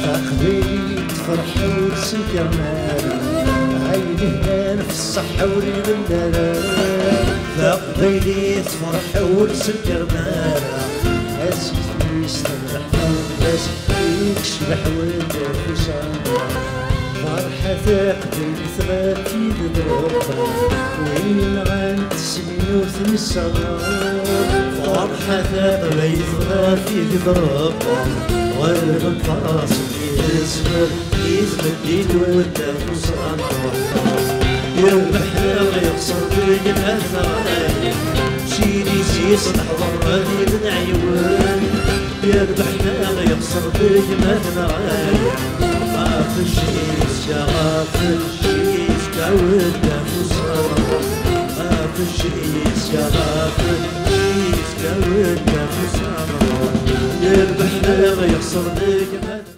فقبيلي تفرح ورسل مالا عيني هنا في الصحة وريد الدلال فقبيلي تفرح ورسل مالا أسيت يسترح بس يكشبح ودافو صامرة فرحة قبيل ثباتي ضربة وين غانت سميوث الصغار فرحة قبيل ثباتي ضربة غير الفاصل يزمر يد ودافو صامرة يربح يقصر بجمال ثغايا شيلي يصلح ضربي من عيون يربحنا يقصر بجمال ثغايا ما في الشيء شغاف الشيء كودافو صامرة ما في الشيء شغاف الشيء كودافو صامرة يربحنا يقصر بجمال